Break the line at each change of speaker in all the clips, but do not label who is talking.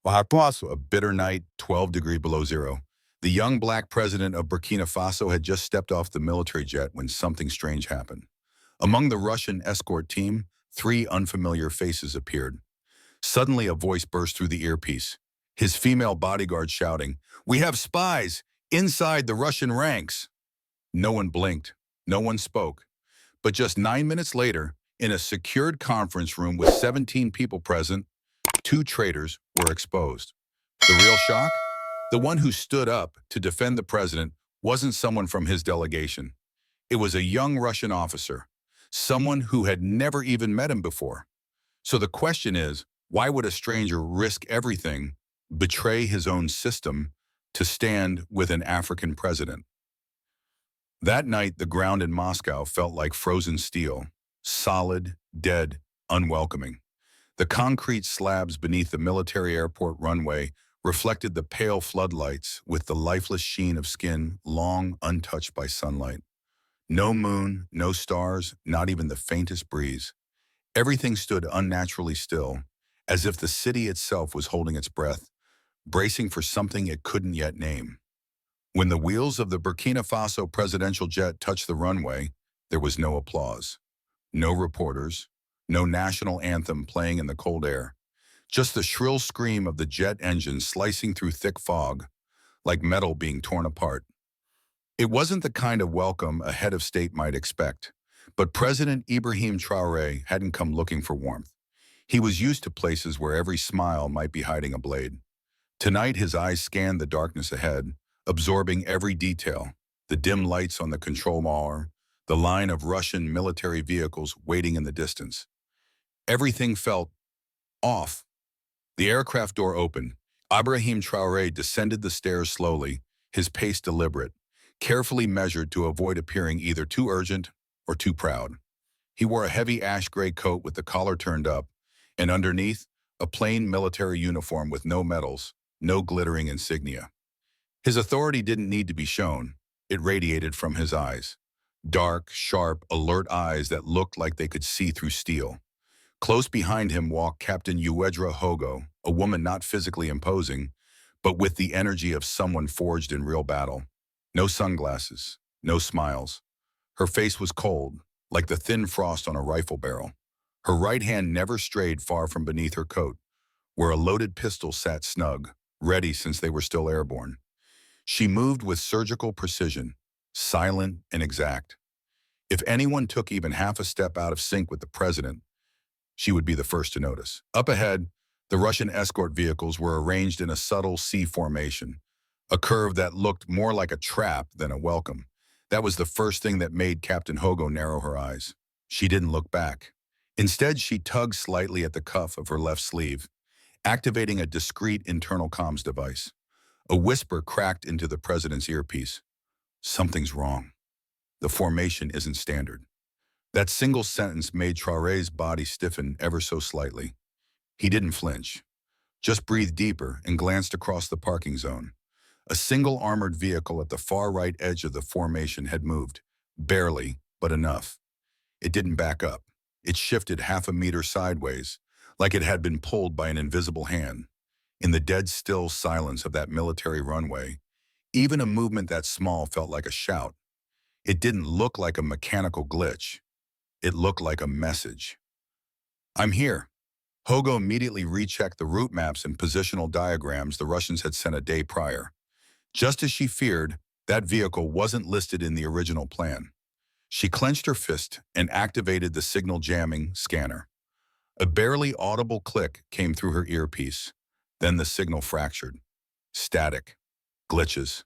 Wahakwasu, a bitter night, 12 degrees below zero. The young black president of Burkina Faso had just stepped off the military jet when something strange happened. Among the Russian escort team, three unfamiliar faces appeared. Suddenly, a voice burst through the earpiece, his female bodyguard shouting, "We have spies inside the Russian ranks." No one blinked, no one spoke. But just 9 minutes later, in a secured conference room with 17 people present, two traitors were exposed. The real shock? The one who stood up to defend the president wasn't someone from his delegation. It was a young Russian officer, someone who had never even met him before. So the question is, why would a stranger risk everything, betray his own system, to stand with an African president? That night, the ground in Moscow felt like frozen steel, solid, dead, unwelcoming. The concrete slabs beneath the military airport runway reflected the pale floodlights with the lifeless sheen of skin long untouched by sunlight. No moon, no stars, not even the faintest breeze. Everything stood unnaturally still, as if the city itself was holding its breath, bracing for something it couldn't yet name. When the wheels of the Burkina Faso presidential jet touched the runway, there was no applause. No reporters, no national anthem playing in the cold air. Just the shrill scream of the jet engine slicing through thick fog, like metal being torn apart. It wasn't the kind of welcome a head of state might expect, but President Ibrahim Traoré hadn't come looking for warmth. He was used to places where every smile might be hiding a blade. Tonight, his eyes scanned the darkness ahead, absorbing every detail, the dim lights on the control tower, the line of Russian military vehicles waiting in the distance. Everything felt off. The aircraft door opened. Ibrahim Traoré descended the stairs slowly, his pace deliberate, carefully measured to avoid appearing either too urgent or too proud. He wore a heavy ash-gray coat with the collar turned up, and underneath, a plain military uniform with no medals, no glittering insignia. His authority didn't need to be shown. It radiated from his eyes. Dark, sharp, alert eyes that looked like they could see through steel. Close behind him walked Captain Ibrahim Traoré, a woman not physically imposing, but with the energy of someone forged in real battle. No sunglasses, no smiles. Her face was cold, like the thin frost on a rifle barrel. Her right hand never strayed far from beneath her coat, where a loaded pistol sat snug, ready since they were still airborne. She moved with surgical precision, silent and exact. If anyone took even half a step out of sync with the president, she would be the first to notice. Up ahead, the Russian escort vehicles were arranged in a subtle C formation, a curve that looked more like a trap than a welcome. That was the first thing that made Captain Hogo narrow her eyes. She didn't look back. Instead, she tugged slightly at the cuff of her left sleeve, activating a discreet internal comms device. A whisper cracked into the president's earpiece. "Something's wrong. The formation isn't standard." That single sentence made Traoré's body stiffen ever so slightly. He didn't flinch, just breathed deeper and glanced across the parking zone. A single armored vehicle at the far right edge of the formation had moved, barely, but enough. It didn't back up. It shifted half a meter sideways, like it had been pulled by an invisible hand. In the dead still silence of that military runway, even a movement that small felt like a shout. It didn't look like a mechanical glitch. It looked like a message. "I'm here." Hogo immediately rechecked the route maps and positional diagrams the Russians had sent a day prior. Just as she feared, that vehicle wasn't listed in the original plan. She clenched her fist and activated the signal jamming scanner. A barely audible click came through her earpiece. Then the signal fractured. Static. Glitches.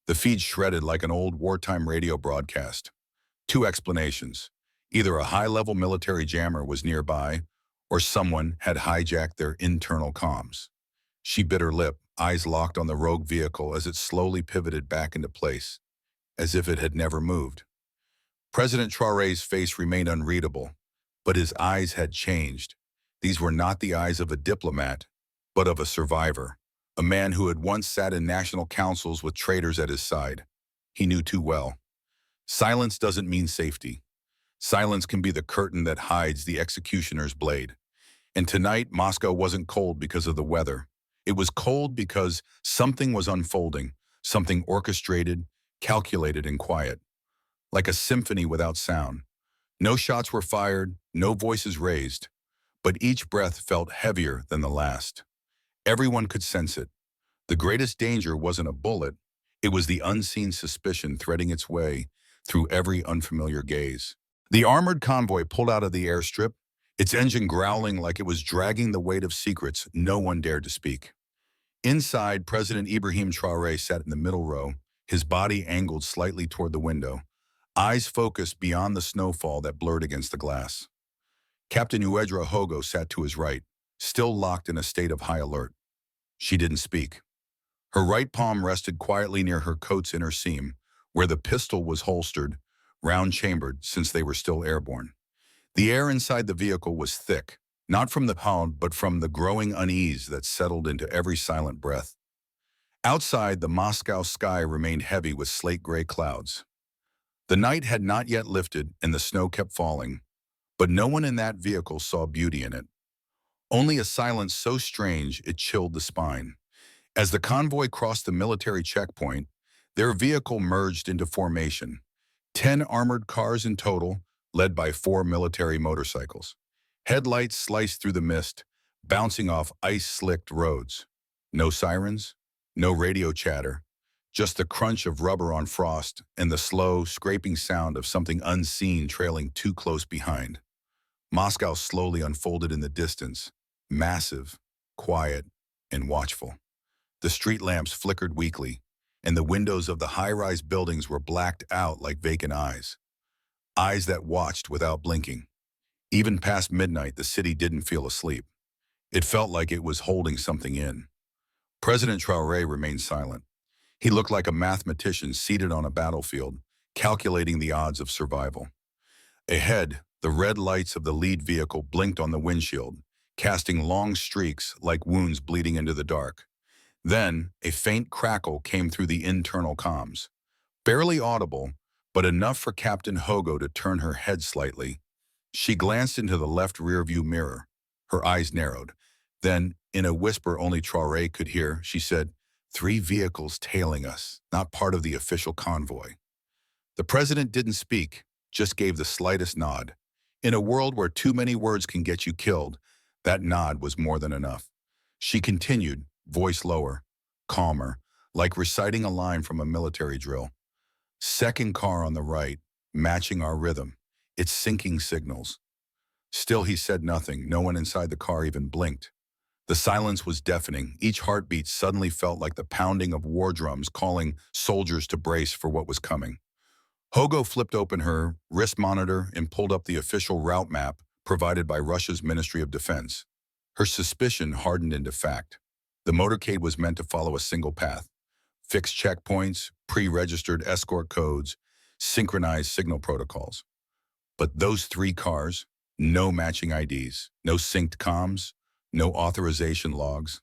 The feed shredded like an old wartime radio broadcast. Two explanations. Either a high-level military jammer was nearby, or someone had hijacked their internal comms. She bit her lip, eyes locked on the rogue vehicle as it slowly pivoted back into place, as if it had never moved. President Traoré's face remained unreadable, but his eyes had changed. These were not the eyes of a diplomat, but of a survivor, a man who had once sat in national councils with traitors at his side. He knew too well. Silence doesn't mean safety. Silence can be the curtain that hides the executioner's blade. And tonight, Moscow wasn't cold because of the weather. It was cold because something was unfolding, something orchestrated, calculated, and quiet, like a symphony without sound. No shots were fired, no voices raised, but each breath felt heavier than the last. Everyone could sense it. The greatest danger wasn't a bullet, it was the unseen suspicion threading its way through every unfamiliar gaze. The armored convoy pulled out of the airstrip, its engine growling like it was dragging the weight of secrets no one dared to speak. Inside, President Ibrahim Traoré sat in the middle row, his body angled slightly toward the window, eyes focused beyond the snowfall that blurred against the glass. Captain Uedra Hogo sat to his right, still locked in a state of high alert. She didn't speak. Her right palm rested quietly near her coat's inner seam, where the pistol was holstered, round-chambered since they were still airborne. The air inside the vehicle was thick, not from the pound, but from the growing unease that settled into every silent breath. Outside, the Moscow sky remained heavy with slate-gray clouds. The night had not yet lifted and the snow kept falling, but no one in that vehicle saw beauty in it. Only a silence so strange it chilled the spine. As the convoy crossed the military checkpoint, their vehicle merged into formation. 10 armored cars in total, led by 4 military motorcycles. Headlights sliced through the mist, bouncing off ice-slicked roads. No sirens, no radio chatter, just the crunch of rubber on frost and the slow, scraping sound of something unseen trailing too close behind. Moscow slowly unfolded in the distance, massive, quiet, and watchful. The street lamps flickered weakly, and the windows of the high-rise buildings were blacked out like vacant eyes. Eyes that watched without blinking. Even past midnight, the city didn't feel asleep. It felt like it was holding something in. President Traoré remained silent. He looked like a mathematician seated on a battlefield, calculating the odds of survival. Ahead, the red lights of the lead vehicle blinked on the windshield, casting long streaks like wounds bleeding into the dark. Then, a faint crackle came through the internal comms. Barely audible, but enough for Captain Hogo to turn her head slightly. She glanced into the left rearview mirror. Her eyes narrowed. Then, in a whisper only Traoré could hear, she said, "3 vehicles tailing us, not part of the official convoy." The president didn't speak, just gave the slightest nod. In a world where too many words can get you killed, that nod was more than enough. She continued, voice lower, calmer, like reciting a line from a military drill. "Second car on the right, matching our rhythm. It's syncing signals." Still he said nothing. No one inside the car even blinked. The silence was deafening. Each heartbeat suddenly felt like the pounding of war drums calling soldiers to brace for what was coming. Hogo flipped open her wrist monitor and pulled up the official route map provided by Russia's Ministry of Defense. Her suspicion hardened into fact. The motorcade was meant to follow a single path. Fixed checkpoints, pre-registered escort codes, synchronized signal protocols. But those 3 cars, no matching IDs, no synced comms, no authorization logs.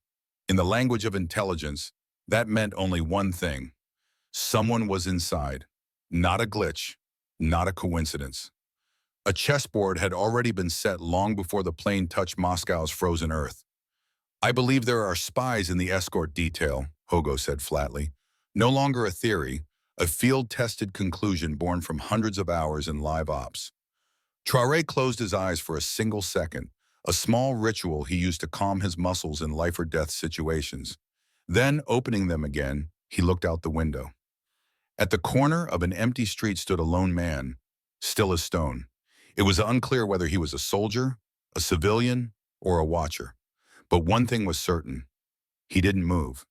In the language of intelligence, that meant only one thing. Someone was inside. Not a glitch, not a coincidence. A chessboard had already been set long before the plane touched Moscow's frozen earth. "I believe there are spies in the escort detail," Hogo said flatly. No longer a theory, a field-tested conclusion born from hundreds of hours in live ops. Traoré closed his eyes for a single second, a small ritual he used to calm his muscles in life-or-death situations. Then, opening them again, he looked out the window. At the corner of an empty street stood a lone man, still as stone. It was unclear whether he was a soldier, a civilian, or a watcher. But one thing was certain. He didn't move,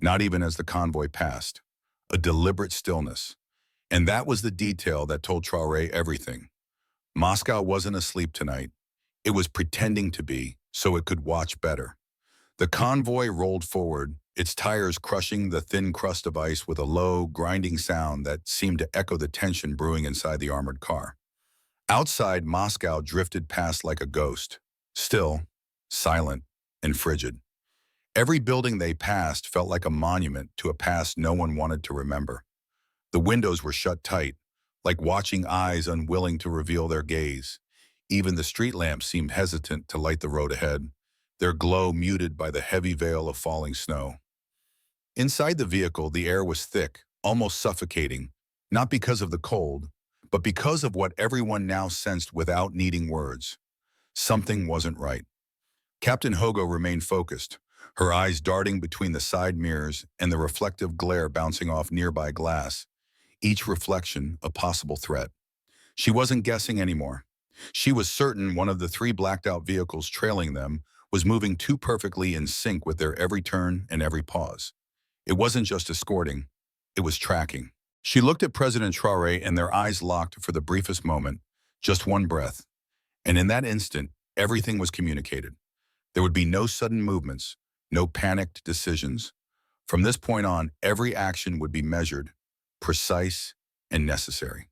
not even as the convoy passed. A deliberate stillness. And that was the detail that told Traoré everything. Moscow wasn't asleep tonight. It was pretending to be, so it could watch better. The convoy rolled forward, its tires crushing the thin crust of ice with a low, grinding sound that seemed to echo the tension brewing inside the armored car. Outside, Moscow drifted past like a ghost, still, silent, and frigid. Every building they passed felt like a monument to a past no one wanted to remember. The windows were shut tight, like watching eyes unwilling to reveal their gaze. Even the street lamps seemed hesitant to light the road ahead. their glow muted by the heavy veil of falling snow. Inside the vehicle, the air was thick, almost suffocating, not because of the cold, but because of what everyone now sensed without needing words. Something wasn't right. Captain Hogo remained focused, her eyes darting between the side mirrors and the reflective glare bouncing off nearby glass, each reflection a possible threat. She wasn't guessing anymore. She was certain one of the three blacked-out vehicles trailing them was moving too perfectly in sync with their every turn and every pause. It wasn't just escorting, it was tracking. She looked at President Traoré and their eyes locked for the briefest moment, just one breath. And in that instant, everything was communicated. There would be no sudden movements, no panicked decisions. From this point on, every action would be measured, precise, and necessary.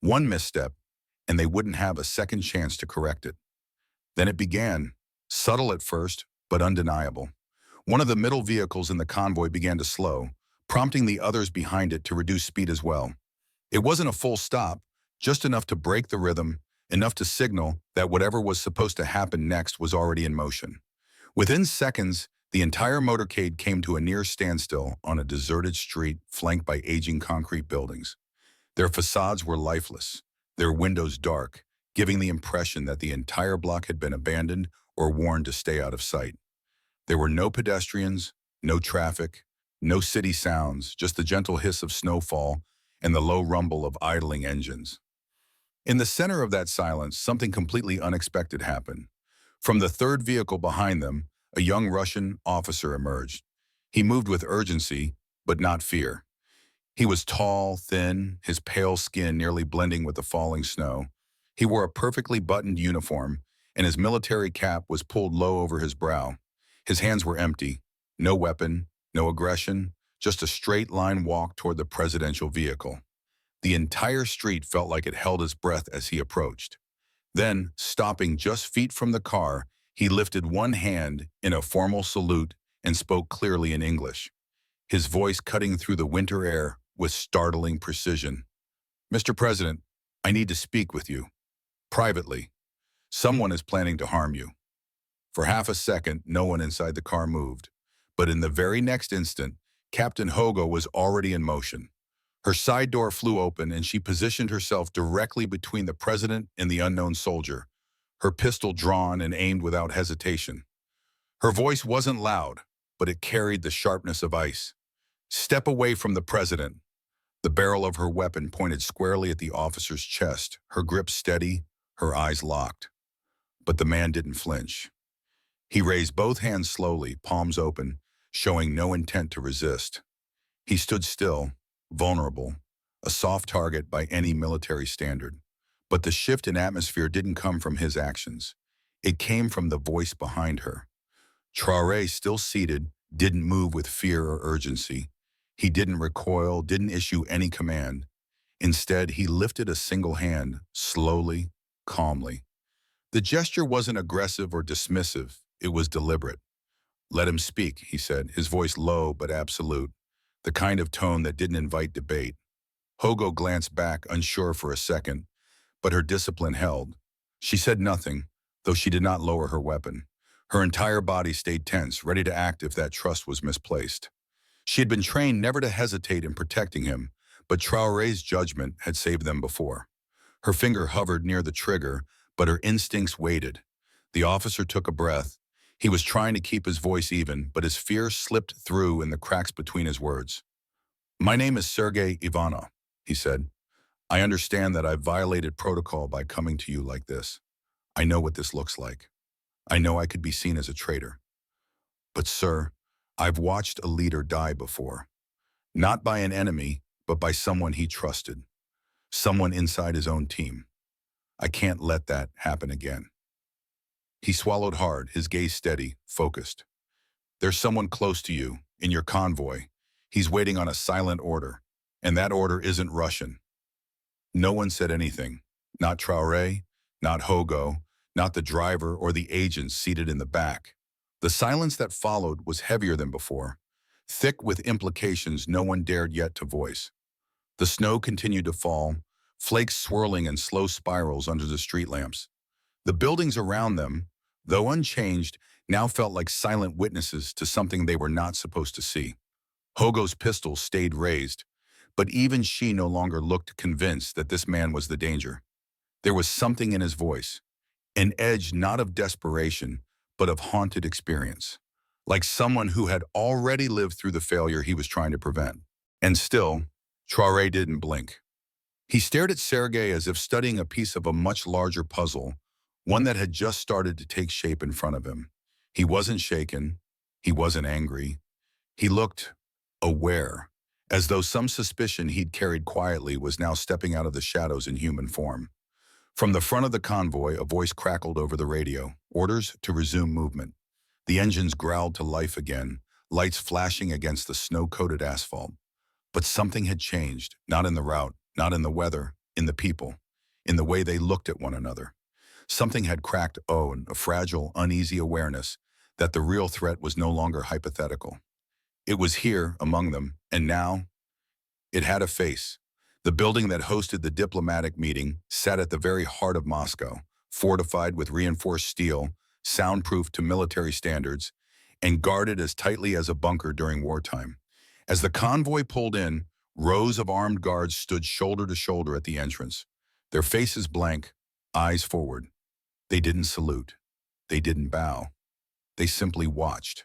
One misstep, and they wouldn't have a second chance to correct it. Then it began, subtle at first, but undeniable. One of the middle vehicles in the convoy began to slow, prompting the others behind it to reduce speed as well. It wasn't a full stop, just enough to break the rhythm, enough to signal that whatever was supposed to happen next was already in motion. Within seconds, the entire motorcade came to a near standstill on a deserted street flanked by aging concrete buildings. Their facades were lifeless, their windows dark, giving the impression that the entire block had been abandoned or warned to stay out of sight. There were no pedestrians, no traffic, no city sounds, just the gentle hiss of snowfall and the low rumble of idling engines. In the center of that silence, something completely unexpected happened. From the third vehicle behind them, a young Russian officer emerged. He moved with urgency, but not fear. He was tall, thin, his pale skin nearly blending with the falling snow. He wore a perfectly buttoned uniform, and his military cap was pulled low over his brow. His hands were empty. No weapon, no aggression, just a straight-line walk toward the presidential vehicle. The entire street felt like it held its breath as he approached. Then, stopping just feet from the car, he lifted one hand in a formal salute and spoke clearly in English, his voice cutting through the winter air with startling precision. "Mr. President, I need to speak with you. Privately. Someone is planning to harm you." For half a second, no one inside the car moved. But in the very next instant, Captain Hogo was already in motion. Her side door flew open and she positioned herself directly between the president and the unknown soldier, her pistol drawn and aimed without hesitation. Her voice wasn't loud, but it carried the sharpness of ice. "Step away from the president." The barrel of her weapon pointed squarely at the officer's chest, her grip steady, her eyes locked. But the man didn't flinch. He raised both hands slowly, palms open, showing no intent to resist. He stood still, vulnerable, a soft target by any military standard. But the shift in atmosphere didn't come from his actions. It came from the voice behind her. Traoré, still seated, didn't move with fear or urgency. He didn't recoil, didn't issue any command. Instead, he lifted a single hand, slowly, calmly. The gesture wasn't aggressive or dismissive, it was deliberate. "Let him speak," he said, his voice low but absolute, the kind of tone that didn't invite debate. Hogo glanced back, unsure for a second, but her discipline held. She said nothing, though she did not lower her weapon. Her entire body stayed tense, ready to act if that trust was misplaced. She had been trained never to hesitate in protecting him, but Traoré's judgment had saved them before. Her finger hovered near the trigger, but her instincts waited. The officer took a breath. He was trying to keep his voice even, but his fear slipped through in the cracks between his words. "My name is Sergei Ivanov," he said. "I understand that I've violated protocol by coming to you like this. I know what this looks like. I know I could be seen as a traitor. But sir, I've watched a leader die before. Not by an enemy, but by someone he trusted. Someone inside his own team. I can't let that happen again." He swallowed hard, his gaze steady, focused. "There's someone close to you, in your convoy. He's waiting on a silent order, and that order isn't Russian." No one said anything. Not Traoré, not Hogo, not the driver or the agents seated in the back. The silence that followed was heavier than before, thick with implications no one dared yet to voice. The snow continued to fall, flakes swirling in slow spirals under the street lamps. The buildings around them, though unchanged, now felt like silent witnesses to something they were not supposed to see. Hogo's pistol stayed raised, but even she no longer looked convinced that this man was the danger. There was something in his voice, an edge not of desperation, but of haunted experience, like someone who had already lived through the failure he was trying to prevent. And still, Traoré didn't blink. He stared at Sergei as if studying a piece of a much larger puzzle, one that had just started to take shape in front of him. He wasn't shaken. He wasn't angry. He looked aware, as though some suspicion he'd carried quietly was now stepping out of the shadows in human form. From the front of the convoy, a voice crackled over the radio, orders to resume movement. The engines growled to life again, lights flashing against the snow-coated asphalt. But something had changed, not in the route, not in the weather, in the people, in the way they looked at one another. Something had cracked Owen, a fragile, uneasy awareness that the real threat was no longer hypothetical. It was here, among them, and now it had a face. The building that hosted the diplomatic meeting sat at the very heart of Moscow, fortified with reinforced steel, soundproof to military standards, and guarded as tightly as a bunker during wartime. As the convoy pulled in, rows of armed guards stood shoulder to shoulder at the entrance, their faces blank, eyes forward. They didn't salute. They didn't bow. They simply watched,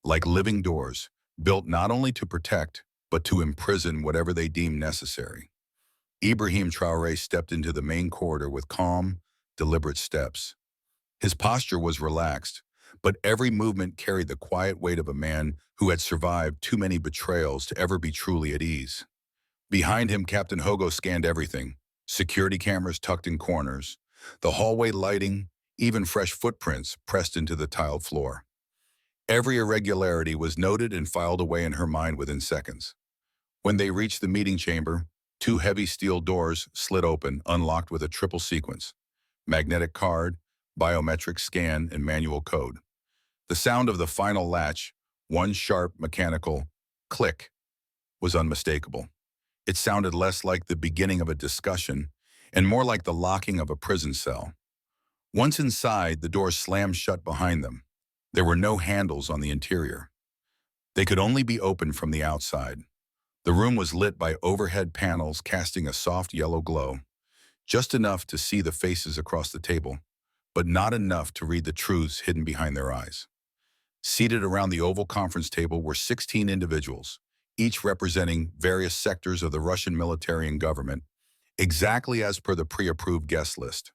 like living doors, built not only to protect, but to imprison whatever they deemed necessary. Ibrahim Traoré stepped into the main corridor with calm, deliberate steps. His posture was relaxed, but every movement carried the quiet weight of a man who had survived too many betrayals to ever be truly at ease. Behind him, Captain Hogo scanned everything, security cameras tucked in corners, the hallway lighting, even fresh footprints pressed into the tiled floor. Every irregularity was noted and filed away in her mind within seconds. When they reached the meeting chamber, two heavy steel doors slid open, unlocked with a triple sequence: magnetic card, biometric scan, and manual code. The sound of the final latch, one sharp mechanical click, was unmistakable. It sounded less like the beginning of a discussion and more like the locking of a prison cell. Once inside, the doors slammed shut behind them. There were no handles on the interior. They could only be opened from the outside. The room was lit by overhead panels casting a soft yellow glow, just enough to see the faces across the table, but not enough to read the truths hidden behind their eyes. Seated around the oval conference table were 16 individuals, each representing various sectors of the Russian military and government, exactly as per the pre-approved guest list.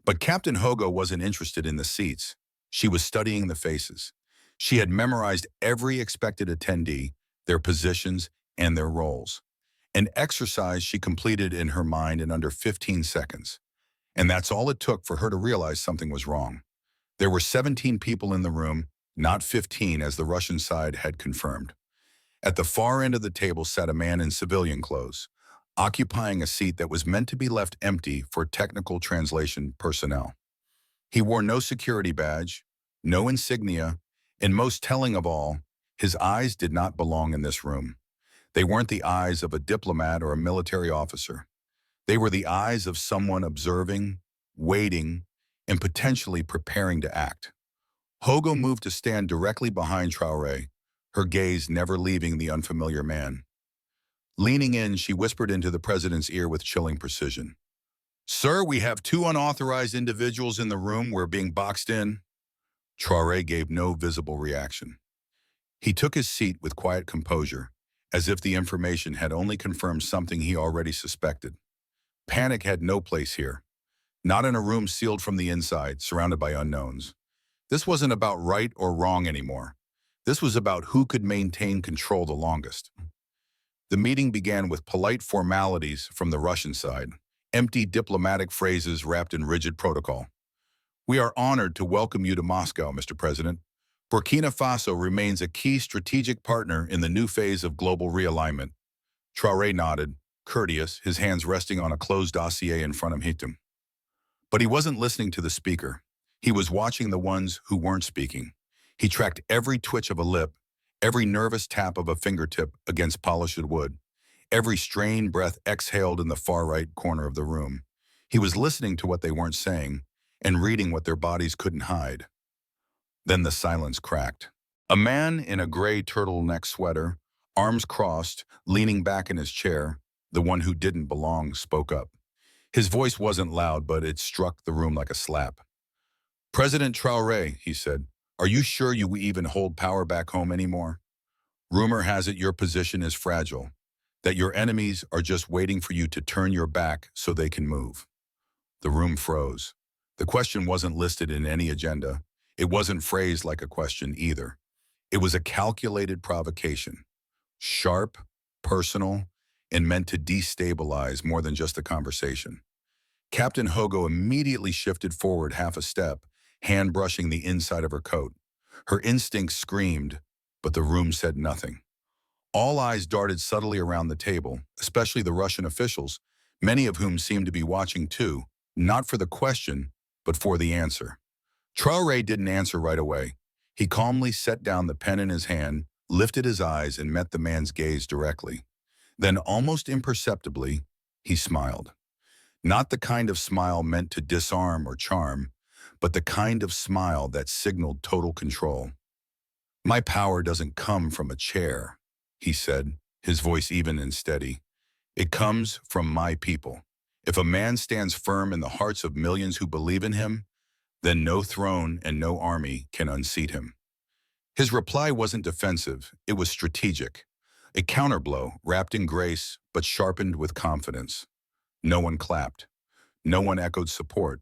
But Captain Hogo wasn't interested in the seats. She was studying the faces. She had memorized every expected attendee, their positions, and their roles. An exercise she completed in her mind in under 15 seconds. And that's all it took for her to realize something was wrong. There were 17 people in the room, not 15 as the Russian side had confirmed. At the far end of the table sat a man in civilian clothes, occupying a seat that was meant to be left empty for technical translation personnel. He wore no security badge, no insignia, and most telling of all, his eyes did not belong in this room. They weren't the eyes of a diplomat or a military officer. They were the eyes of someone observing, waiting, and potentially preparing to act. Hogo moved to stand directly behind Traoré, her gaze never leaving the unfamiliar man. Leaning in, she whispered into the president's ear with chilling precision. "Sir, we have two unauthorized individuals in the room. We're being boxed in." Traoré gave no visible reaction. He took his seat with quiet composure, as if the information had only confirmed something he already suspected. Panic had no place here. Not in a room sealed from the inside, surrounded by unknowns. This wasn't about right or wrong anymore. This was about who could maintain control the longest. The meeting began with polite formalities from the Russian side, empty diplomatic phrases wrapped in rigid protocol. "We are honored to welcome you to Moscow, Mr. President. Burkina Faso remains a key strategic partner in the new phase of global realignment." Traoré nodded, courteous, his hands resting on a closed dossier in front of him. But he wasn't listening to the speaker. He was watching the ones who weren't speaking. He tracked every twitch of a lip, every nervous tap of a fingertip against polished wood, every strained breath exhaled in the far right corner of the room. He was listening to what they weren't saying and reading what their bodies couldn't hide. Then the silence cracked. A man in a gray turtleneck sweater, arms crossed, leaning back in his chair, the one who didn't belong, spoke up. His voice wasn't loud, but it struck the room like a slap. "President Traoré," he said, "are you sure you even hold power back home anymore? Rumor has it your position is fragile, that your enemies are just waiting for you to turn your back so they can move." The room froze. The question wasn't listed in any agenda. It wasn't phrased like a question either. It was a calculated provocation, sharp, personal, and meant to destabilize more than just a conversation. Captain Hogo immediately shifted forward half a step, hand brushing the inside of her coat. Her instincts screamed, but the room said nothing. All eyes darted subtly around the table, especially the Russian officials, many of whom seemed to be watching too, not for the question, but for the answer. Traoré didn't answer right away. He calmly set down the pen in his hand, lifted his eyes, and met the man's gaze directly. Then, almost imperceptibly, he smiled. Not the kind of smile meant to disarm or charm, but the kind of smile that signaled total control. "My power doesn't come from a chair," he said, his voice even and steady. "It comes from my people. If a man stands firm in the hearts of millions who believe in him, then no throne and no army can unseat him." His reply wasn't defensive, it was strategic. A counterblow wrapped in grace but sharpened with confidence. No one clapped. No one echoed support.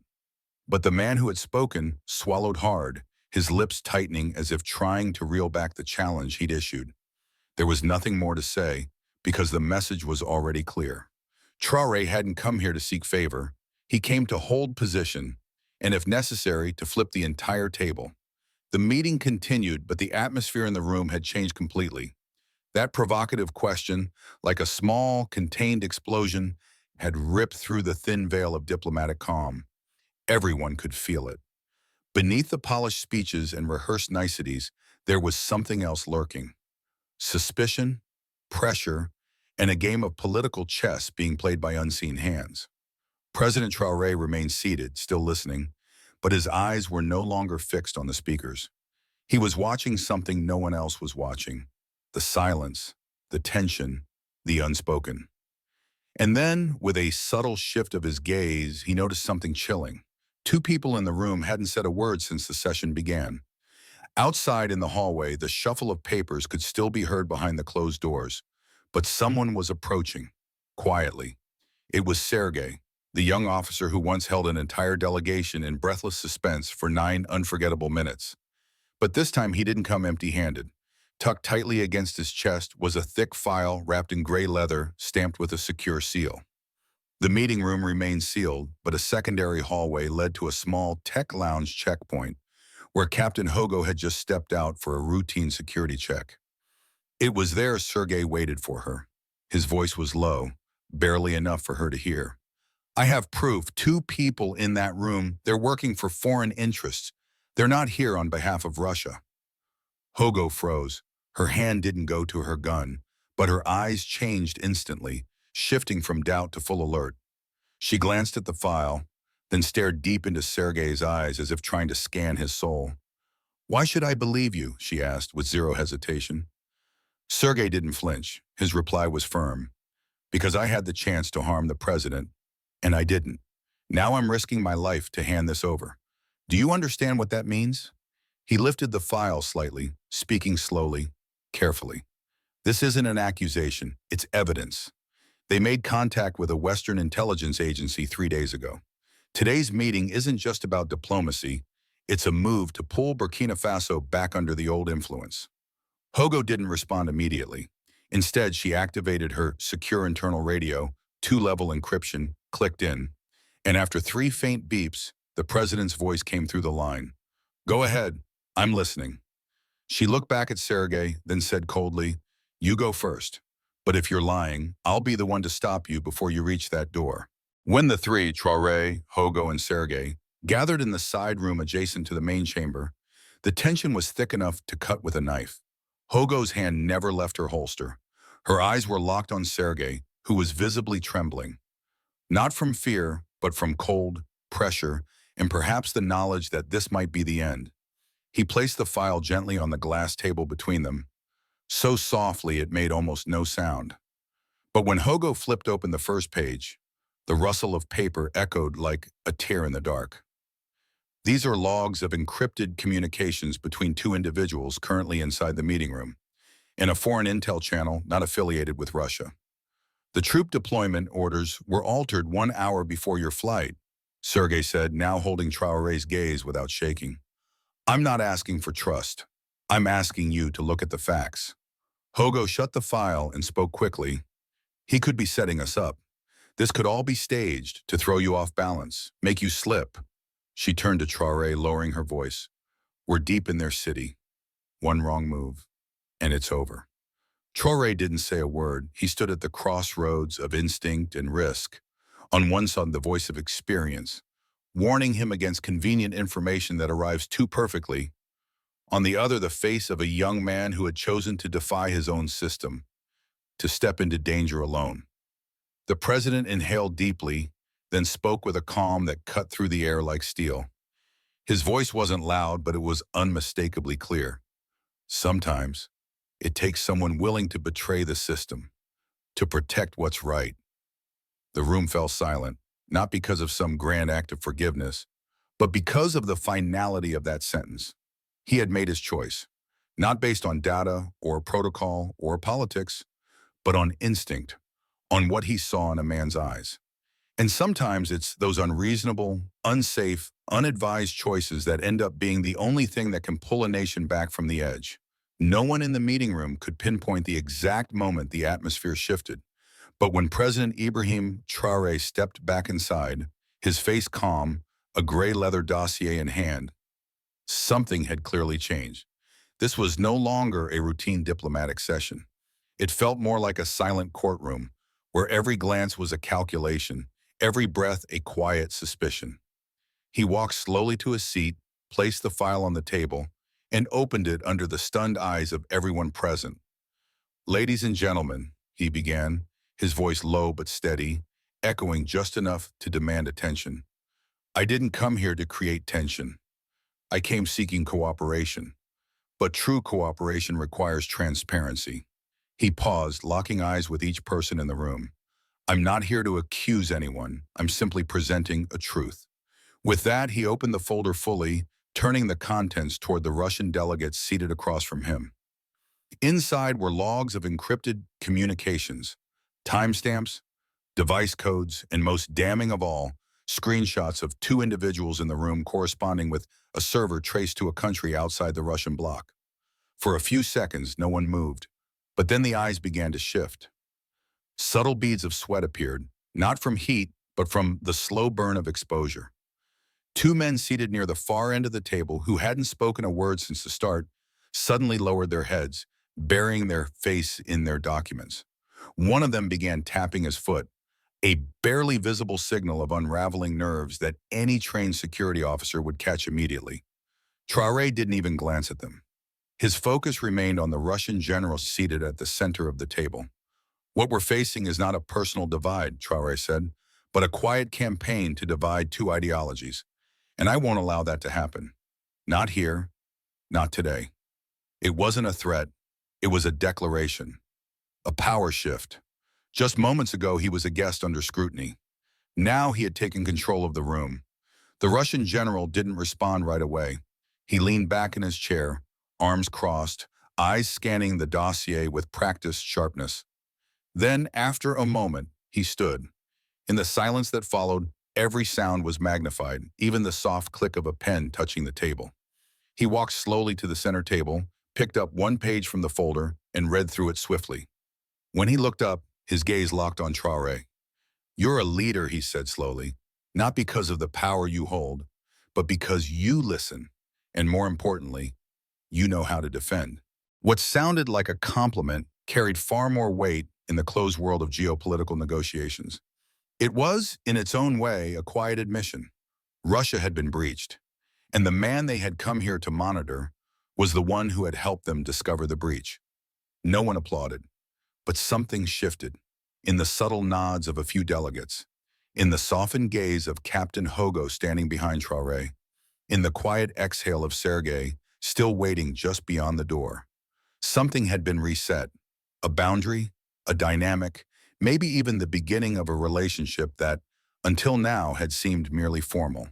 But the man who had spoken swallowed hard, his lips tightening as if trying to reel back the challenge he'd issued. There was nothing more to say, because the message was already clear. Traoré hadn't come here to seek favor. He came to hold position, and if necessary, to flip the entire table. The meeting continued, but the atmosphere in the room had changed completely. That provocative question, like a small, contained explosion, had ripped through the thin veil of diplomatic calm. Everyone could feel it. Beneath the polished speeches and rehearsed niceties, there was something else lurking. Suspicion, pressure, and a game of political chess being played by unseen hands. President Traoré remained seated, still listening, but his eyes were no longer fixed on the speakers. He was watching something no one else was watching: the silence, the tension, the unspoken. And then, with a subtle shift of his gaze, he noticed something chilling. Two people in the room hadn't said a word since the session began. Outside in the hallway, the shuffle of papers could still be heard behind the closed doors, but someone was approaching, quietly. It was Sergei, the young officer who once held an entire delegation in breathless suspense for 9 unforgettable minutes. But this time he didn't come empty-handed. Tucked tightly against his chest was a thick file wrapped in gray leather, stamped with a secure seal. The meeting room remained sealed, but a secondary hallway led to a small tech lounge checkpoint, where Captain Hogo had just stepped out for a routine security check. It was there Sergei waited for her. His voice was low, barely enough for her to hear. "I have proof. 2 people in that room. They're working for foreign interests. They're not here on behalf of Russia." Hogo froze. Her hand didn't go to her gun, but her eyes changed instantly, shifting from doubt to full alert. She glanced at the file, then stared deep into Sergei's eyes as if trying to scan his soul. "Why should I believe you?" she asked with zero hesitation. Sergei didn't flinch. His reply was firm. "Because I had the chance to harm the president, and I didn't. Now I'm risking my life to hand this over. Do you understand what that means?" He lifted the file slightly, speaking slowly, carefully. "This isn't an accusation, it's evidence. They made contact with a Western intelligence agency 3 days ago. Today's meeting isn't just about diplomacy, it's a move to pull Burkina Faso back under the old influence." Hogo didn't respond immediately. Instead, she activated her secure internal radio, 2-level encryption, clicked in, and after 3 faint beeps, the president's voice came through the line. "Go ahead, I'm listening." She looked back at Sergei, then said coldly, "You go first. But if you're lying, I'll be the one to stop you before you reach that door." When the 3, Traoré, Hogo, and Sergei, gathered in the side room adjacent to the main chamber, the tension was thick enough to cut with a knife. Hogo's hand never left her holster. Her eyes were locked on Sergei, who was visibly trembling. Not from fear, but from cold, pressure, and perhaps the knowledge that this might be the end. He placed the file gently on the glass table between them, so softly it made almost no sound. But when Hogo flipped open the first page, the rustle of paper echoed like a tear in the dark. These are logs of encrypted communications between two individuals currently inside the meeting room, in a foreign intel channel not affiliated with Russia. The troop deployment orders were altered 1 hour before your flight, Sergei said, now holding Traoré's gaze without shaking. I'm not asking for trust. I'm asking you to look at the facts. Hogo shut the file and spoke quickly. He could be setting us up. This could all be staged to throw you off balance, make you slip. She turned to Traoré, lowering her voice. We're deep in their city. One wrong move, and it's over. Traoré didn't say a word. He stood at the crossroads of instinct and risk. On one side, the voice of experience, warning him against convenient information that arrives too perfectly. On the other, the face of a young man who had chosen to defy his own system, to step into danger alone. The president inhaled deeply, then spoke with a calm that cut through the air like steel. His voice wasn't loud, but it was unmistakably clear. Sometimes, it takes someone willing to betray the system, to protect what's right. The room fell silent, not because of some grand act of forgiveness, but because of the finality of that sentence. He had made his choice, not based on data or protocol or politics, but on instinct, on what he saw in a man's eyes. And sometimes it's those unreasonable, unsafe, unadvised choices that end up being the only thing that can pull a nation back from the edge. No one in the meeting room could pinpoint the exact moment the atmosphere shifted. But when President Ibrahim Traoré stepped back inside, his face calm, a gray leather dossier in hand, something had clearly changed. This was no longer a routine diplomatic session. It felt more like a silent courtroom, where every glance was a calculation, every breath a quiet suspicion. He walked slowly to his seat, placed the file on the table, and opened it under the stunned eyes of everyone present. Ladies and gentlemen, he began, his voice low but steady, echoing just enough to demand attention. I didn't come here to create tension. I came seeking cooperation. But true cooperation requires transparency. He paused, locking eyes with each person in the room. I'm not here to accuse anyone. I'm simply presenting a truth. With that, he opened the folder fully, turning the contents toward the Russian delegates seated across from him. Inside were logs of encrypted communications, timestamps, device codes, and most damning of all, screenshots of two individuals in the room corresponding with a server traced to a country outside the Russian bloc. For a few seconds, no one moved, but then the eyes began to shift. Subtle beads of sweat appeared, not from heat, but from the slow burn of exposure. Two men seated near the far end of the table, who hadn't spoken a word since the start, suddenly lowered their heads, burying their face in their documents. One of them began tapping his foot, a barely visible signal of unraveling nerves that any trained security officer would catch immediately. Traoré didn't even glance at them. His focus remained on the Russian general seated at the center of the table. What we're facing is not a personal divide, Traoré said, but a quiet campaign to divide two ideologies. And I won't allow that to happen. Not here, not today. It wasn't a threat. It was a declaration, a power shift. Just moments ago, he was a guest under scrutiny. Now he had taken control of the room. The Russian general didn't respond right away. He leaned back in his chair, arms crossed, eyes scanning the dossier with practiced sharpness. Then, after a moment, he stood. In the silence that followed, every sound was magnified, even the soft click of a pen touching the table. He walked slowly to the center table, picked up one page from the folder, and read through it swiftly. When he looked up, his gaze locked on Traoré. You're a leader, he said slowly, not because of the power you hold, but because you listen, and more importantly, you know how to defend. What sounded like a compliment carried far more weight in the closed world of geopolitical negotiations. It was, in its own way, a quiet admission. Russia had been breached, and the man they had come here to monitor was the one who had helped them discover the breach. No one applauded, but something shifted. In the subtle nods of a few delegates, in the softened gaze of Captain Hogo standing behind Traoré, in the quiet exhale of Sergei, still waiting just beyond the door. Something had been reset, a boundary, a dynamic, maybe even the beginning of a relationship that, until now, had seemed merely formal.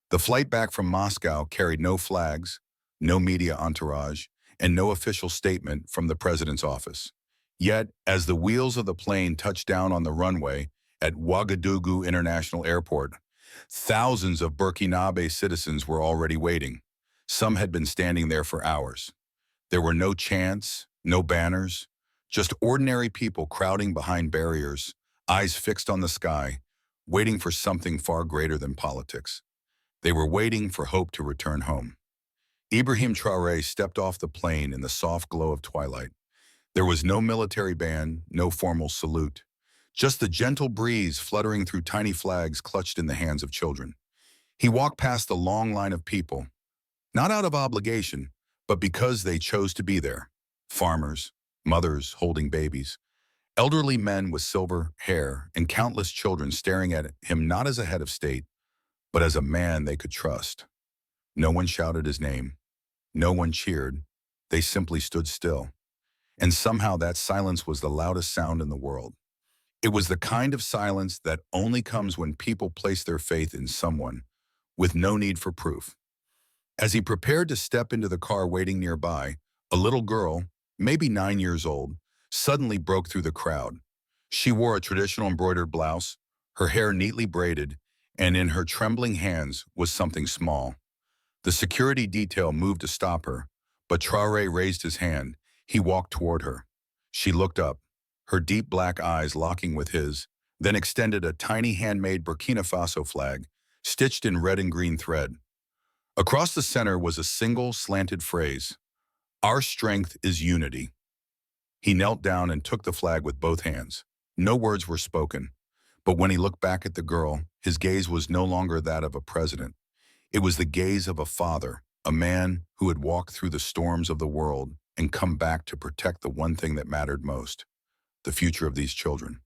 The flight back from Moscow carried no flags, no media entourage, and no official statement from the president's office. Yet, as the wheels of the plane touched down on the runway at Ouagadougou International Airport, thousands of Burkinabe citizens were already waiting. Some had been standing there for hours. There were no chants, no banners, just ordinary people crowding behind barriers, eyes fixed on the sky, waiting for something far greater than politics. They were waiting for hope to return home. Ibrahim Traoré stepped off the plane in the soft glow of twilight. There was no military band, no formal salute, just the gentle breeze fluttering through tiny flags clutched in the hands of children. He walked past the long line of people, not out of obligation, but because they chose to be there. Farmers, mothers holding babies, elderly men with silver hair, and countless children staring at him not as a head of state, but as a man they could trust. No one shouted his name. No one cheered. They simply stood still. And somehow that silence was the loudest sound in the world. It was the kind of silence that only comes when people place their faith in someone, with no need for proof. As he prepared to step into the car waiting nearby, a little girl, maybe 9 years old, suddenly broke through the crowd. She wore a traditional embroidered blouse, her hair neatly braided, and in her trembling hands was something small. The security detail moved to stop her, but Traoré raised his hand. He walked toward her. She looked up, her deep black eyes locking with his, then extended a tiny handmade Burkina Faso flag, stitched in red and green thread. Across the center was a single slanted phrase, "Our strength is unity." He knelt down and took the flag with both hands. No words were spoken, but when he looked back at the girl, his gaze was no longer that of a president. It was the gaze of a father, a man who had walked through the storms of the world and come back to protect the one thing that mattered most, the future of these children.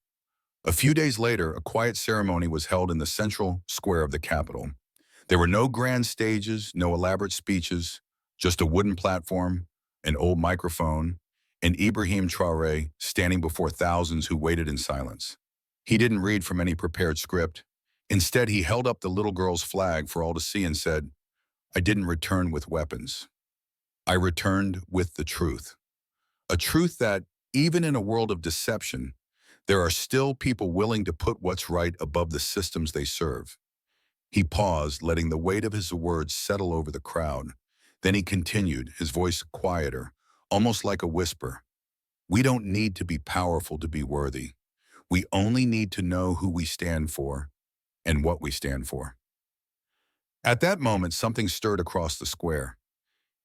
A few days later, a quiet ceremony was held in the central square of the capital. There were no grand stages, no elaborate speeches, just a wooden platform, an old microphone, and Ibrahim Traoré standing before thousands who waited in silence. He didn't read from any prepared script. Instead, he held up the little girl's flag for all to see and said, "I didn't return with weapons. I returned with the truth." A truth that, even in a world of deception, there are still people willing to put what's right above the systems they serve. He paused, letting the weight of his words settle over the crowd. Then he continued, his voice quieter, almost like a whisper. "We don't need to be powerful to be worthy. We only need to know who we stand for and what we stand for." At that moment, something stirred across the square.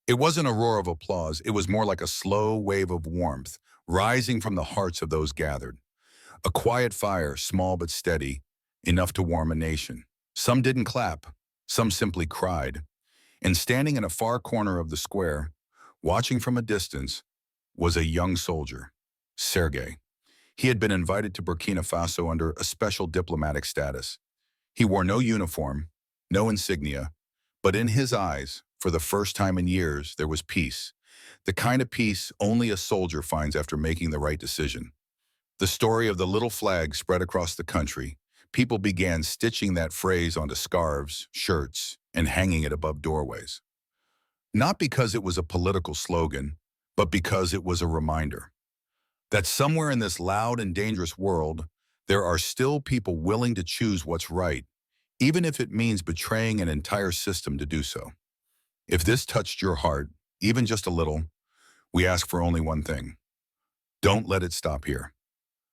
It wasn't a roar of applause. It was more like a slow wave of warmth, rising from the hearts of those gathered. A quiet fire, small but steady, enough to warm a nation. Some didn't clap. Some simply cried. And standing in a far corner of the square, watching from a distance, was a young soldier, Sergei. He had been invited to Burkina Faso under a special diplomatic status. He wore no uniform, no insignia, but in his eyes, for the first time in years, there was peace. The kind of peace only a soldier finds after making the right decision. The story of the little flag spread across the country. People began stitching that phrase onto scarves, shirts, and hanging it above doorways. Not because it was a political slogan, but because it was a reminder that somewhere in this loud and dangerous world, there are still people willing to choose what's right, even if it means betraying an entire system to do so. If this touched your heart, even just a little, we ask for only one thing. Don't let it stop here.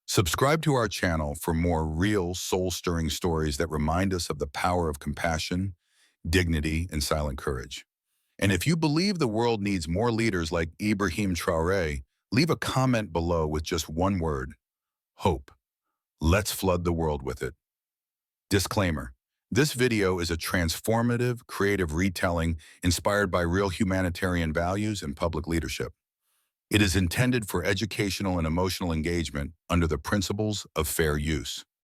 Subscribe to our channel for more real, soul-stirring stories that remind us of the power of compassion, dignity, and silent courage. And if you believe the world needs more leaders like Ibrahim Traoré, leave a comment below with just one word: hope. Let's flood the world with it. Disclaimer: this video is a transformative, creative retelling inspired by real humanitarian values and public leadership. It is intended for educational and emotional engagement under the principles of fair use.